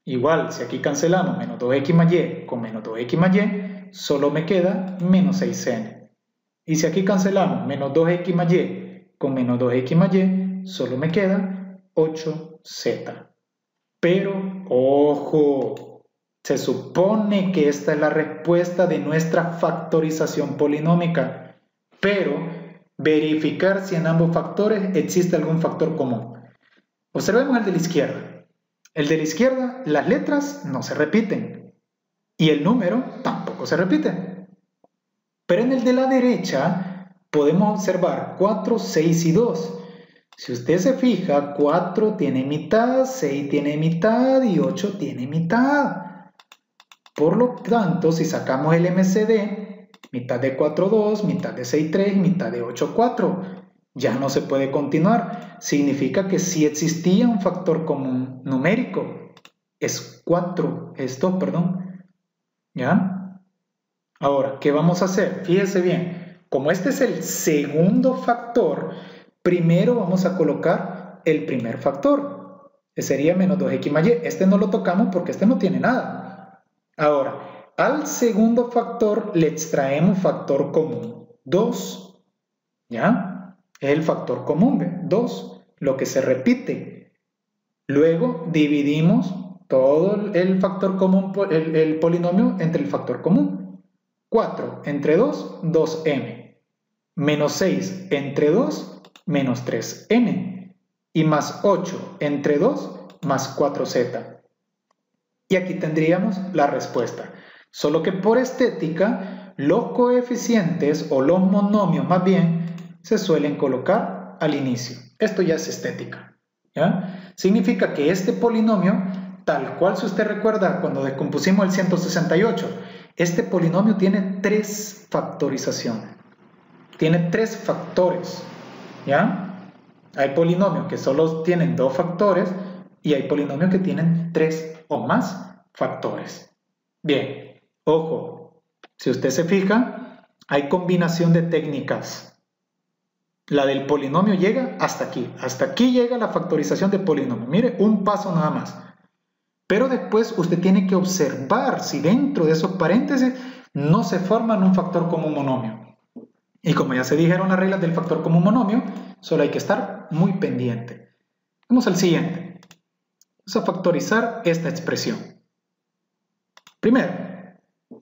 Igual, si aquí cancelamos menos 2x más y con menos 2x más y, solo me queda menos 6n. Y si aquí cancelamos menos 2x más y con menos 2x más y, solo me queda 8z. Pero, ojo, se supone que esta es la respuesta de nuestra factorización polinómica, pero verificar si en ambos factores existe algún factor común. Observemos el de la izquierda. El de la izquierda, las letras no se repiten y el número tampoco se repite. Pero en el de la derecha podemos observar 4, 6 y 2. Si usted se fija, 4 tiene mitad, 6 tiene mitad y 8 tiene mitad. Por lo tanto, si sacamos el MCD, mitad de 4, 2, mitad de 6, 3 y mitad de 8, 4, ya no se puede continuar. Significa que sí existía un factor común numérico. Es 4, es 2, perdón. ¿Ya? Ahora, ¿qué vamos a hacer? Fíjese bien, como este es el segundo factor, primero vamos a colocar el primer factor, que sería menos 2x más y. Este no lo tocamos porque este no tiene nada. Ahora, al segundo factor le extraemos factor común, 2, ¿ya? Es el factor común, ¿ve? 2, lo que se repite. Luego dividimos todo el factor común, el polinomio entre el factor común. 4 entre 2, 2m. Menos 6 entre 2, menos 3m. Y más 8 entre 2, más 4z. Y aquí tendríamos la respuesta. Solo que por estética, los coeficientes o los monomios más bien se suelen colocar al inicio. Esto ya es estética, ¿ya? Significa que este polinomio, tal cual si usted recuerda cuando descompusimos el 168, este polinomio tiene 3 factorizaciones. Tiene 3 factores, ¿ya? Hay polinomios que solo tienen 2 factores y hay polinomios que tienen 3 o más factores. Bien, ojo, si usted se fija, hay combinación de técnicas. La del polinomio llega hasta aquí llega la factorización del polinomio. Mire, un paso nada más. Pero después usted tiene que observar si dentro de esos paréntesis no se forman un factor común monomio. Y como ya se dijeron las reglas del factor común monomio, solo hay que estar muy pendiente. Vamos al siguiente. Vamos a factorizar esta expresión. Primero,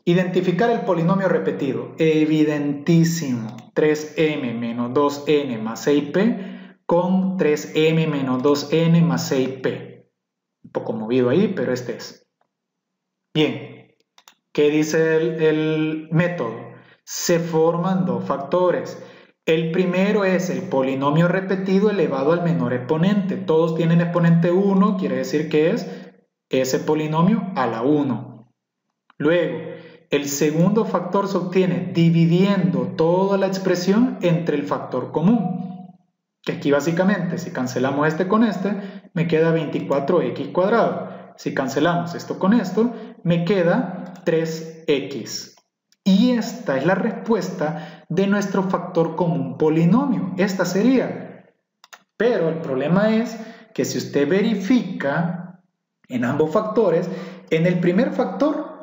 identificar el polinomio repetido. Evidentísimo. 3m menos 2n más 6p con 3m menos 2n más 6p. Un poco movido ahí, pero este es. Bien. ¿Qué dice el método? Se forman dos factores. El primero es el polinomio repetido elevado al menor exponente. Todos tienen exponente 1, quiere decir que es ese polinomio a la 1. Luego, el segundo factor se obtiene dividiendo toda la expresión entre el factor común. Que aquí básicamente, si cancelamos este con este, me queda 24x cuadrado. Si cancelamos esto con esto, me queda 3x. Y esta es la respuesta de nuestro factor común polinomio. Esta sería. Pero el problema es que si usted verifica en ambos factores, en el primer factor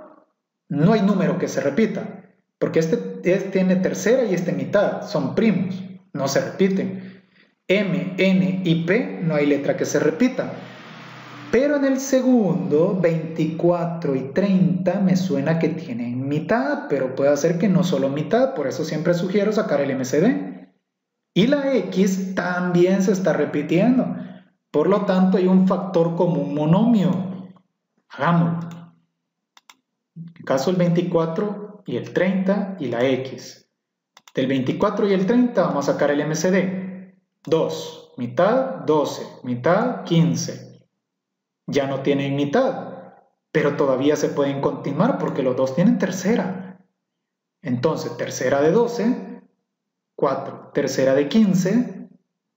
no hay número que se repita, porque este tiene tercera y este mitad, son primos, no se repiten. M, N y P no hay letra que se repita. Pero en el segundo, 24 y 30 me suena que tienen mitad, pero puede ser que no solo mitad, por eso siempre sugiero sacar el MCD. Y la X también se está repitiendo. Por lo tanto, hay un factor común monomio. Hagámoslo. En el caso el 24 y el 30 y la X. Del 24 y el 30 vamos a sacar el MCD. 2, mitad, 12, mitad, 15. Ya no tienen mitad, pero todavía se pueden continuar porque los dos tienen tercera. Entonces, tercera de 12, 4. Tercera de 15,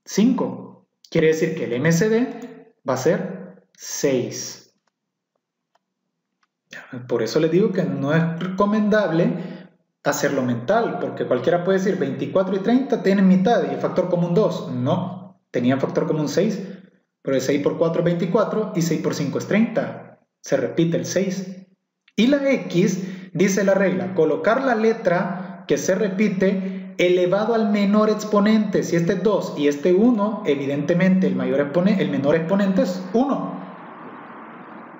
5. Quiere decir que el MCD va a ser 6. Por eso les digo que no es recomendable hacerlo mental, porque cualquiera puede decir 24 y 30 tienen mitad y el factor común 2. No, tenían factor común 6, pero el 6 por 4 es 24 y 6 por 5 es 30. Se repite el 6. Y la X, dice la regla, colocar la letra que se repite elevado al menor exponente. Si este es 2 y este 1, evidentemente el menor exponente es 1.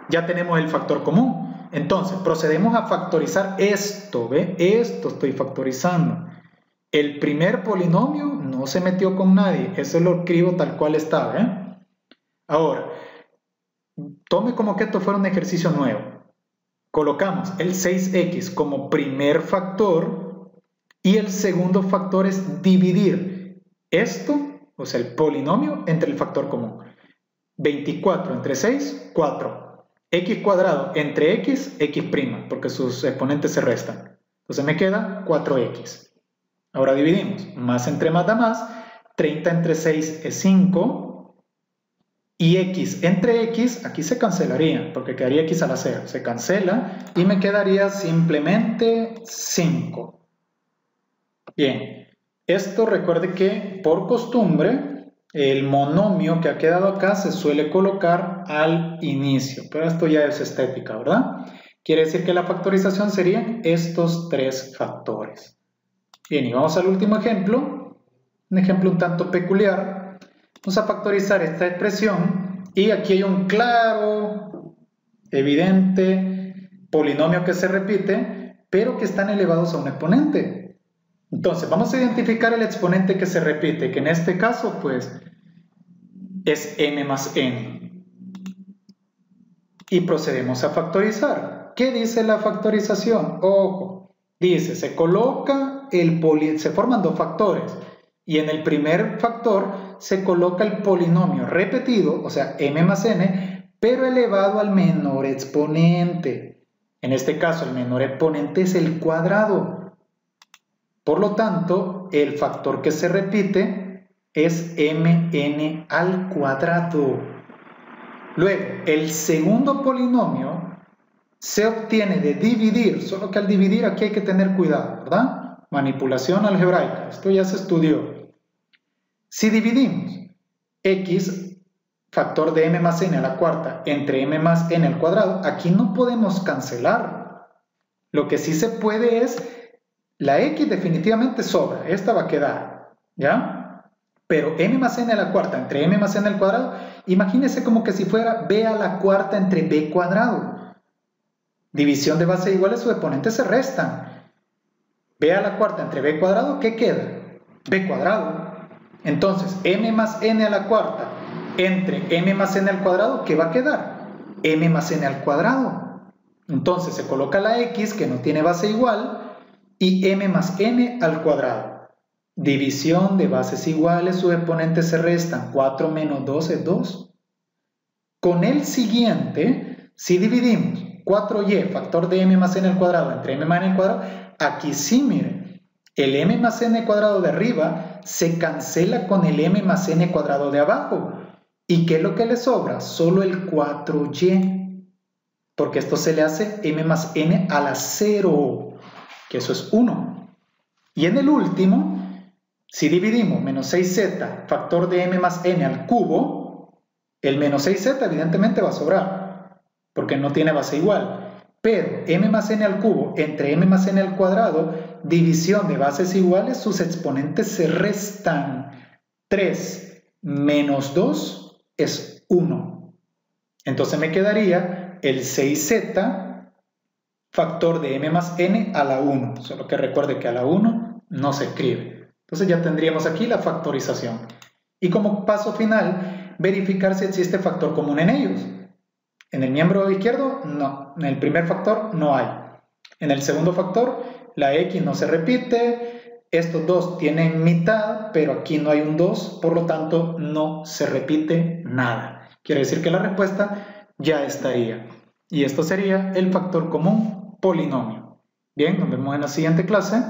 Ya tenemos el factor común. Entonces, procedemos a factorizar esto, ¿ve? Esto estoy factorizando. El primer polinomio no se metió con nadie, eso lo escribo tal cual está, ¿ve? Ahora, tome como que esto fuera un ejercicio nuevo. Colocamos el 6x como primer factor y el segundo factor es dividir esto, o sea, el polinomio, entre el factor común. 24 entre 6, 4. X cuadrado entre x, x', porque sus exponentes se restan. Entonces me queda 4x. Ahora dividimos. Más entre más da más. 30 entre 6 es 5. Y x entre x, aquí se cancelaría, porque quedaría x a la 0. Se cancela y me quedaría simplemente 5. Bien. Esto recuerde que por costumbre el monomio que ha quedado acá se suele colocar al inicio, pero esto ya es estética, ¿verdad? Quiere decir que la factorización serían estos tres factores. Bien, y vamos al último ejemplo, un ejemplo un tanto peculiar. Vamos a factorizar esta expresión y aquí hay un claro, evidente polinomio que se repite, pero que están elevados a un exponente. Entonces, vamos a identificar el exponente que se repite, que en este caso, pues, es m más n. Y procedemos a factorizar. ¿Qué dice la factorización? Ojo, dice, se forman dos factores, y en el primer factor se coloca el polinomio repetido, o sea, m más n, pero elevado al menor exponente. En este caso, el menor exponente es el cuadrado. Por lo tanto, el factor que se repite es mn al cuadrado. Luego, el segundo polinomio se obtiene de dividir, solo que al dividir aquí hay que tener cuidado, ¿verdad? Manipulación algebraica, esto ya se estudió. Si dividimos x, factor de m más n a la cuarta, entre m más n al cuadrado, aquí no podemos cancelar. Lo que sí se puede es la x definitivamente sobra, esta va a quedar, ¿ya? Pero m más n a la cuarta entre m más n al cuadrado, imagínese como que si fuera b a la cuarta entre b cuadrado. División de bases iguales, sus exponentes se restan. b a la cuarta entre b cuadrado, ¿qué queda? b cuadrado. Entonces, m más n a la cuarta entre m más n al cuadrado, ¿qué va a quedar? m más n al cuadrado. Entonces, se coloca la x, que no tiene base igual, y m más n al cuadrado. División de bases iguales, sus exponentes se restan. 4 menos 2 es 2. Con el siguiente, si dividimos 4y, factor de m más n al cuadrado entre m más n al cuadrado, aquí sí, miren, el m más n cuadrado de arriba se cancela con el m más n cuadrado de abajo. ¿Y qué es lo que le sobra? Solo el 4y, porque esto se le hace m más n a la 0, que eso es 1. Y en el último, si dividimos menos 6z, factor de m más n al cubo, el menos 6z evidentemente va a sobrar, porque no tiene base igual. Pero m más n al cubo entre m más n al cuadrado, división de bases iguales, sus exponentes se restan. 3 menos 2 es 1. Entonces me quedaría el 6z factor de m más n a la 1. Solo que recuerde que a la 1 no se escribe. Entonces ya tendríamos aquí la factorización. Y como paso final, verificar si existe factor común en ellos. En el miembro izquierdo, no. En el primer factor, no hay. En el segundo factor, la x no se repite. Estos dos tienen mitad, pero aquí no hay un 2. Por lo tanto, no se repite nada. Quiere decir que la respuesta ya estaría. Y esto sería el factor común polinomio. Bien, nos vemos en la siguiente clase.